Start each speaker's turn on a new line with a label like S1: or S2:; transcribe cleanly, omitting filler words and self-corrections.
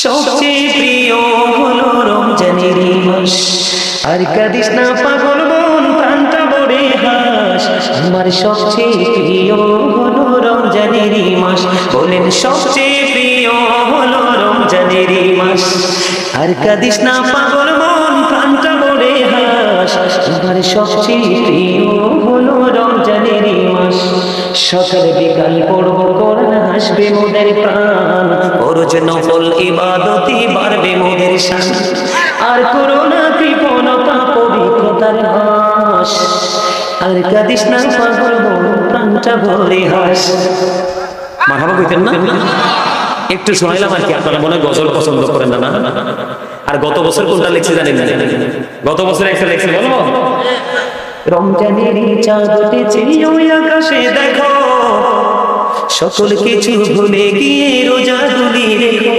S1: সবচেয়ে প্রিয় হলো রমজানের মাস। আর কাঁদিস না পাগল মন, প্রাণটা ভরে হাস। আমার সবচেয়ে প্রিয় হলো রমজানের মাস। বলেন সবচেয়ে প্রিয় হলো রমজানের মাস। আর কাঁদিস না পাগল মন, প্রাণটা ভরে হাস। আমার সবচেয়ে প্রিয় হলো রমজানের মাস। সকাল বিকাল পড়ব কোরআন, হাসবে মোদের প্রাণ। ফরজ নফল ইবাদতে বাড়বে মোদের শান। আর করোনা কৃপণতা পবিত্রতার হাস। আর কাঁদিস না পাগল মন, প্রাণটা ভরে হাস। মারহাবা কইতেন না? একটু শোনাইলাম আর কি, আপনারা মনে গজল পছন্দ করেন না। আর গত বছর কোনটা লিখছে জানেন না? গত বছর একটা লিখছে, বলবো? রমজানের চাঁদ উঠেছে ওই আকাশে দেখো, সকল কিছু ভুলে গিয়ে রোজা তুলি রেখো।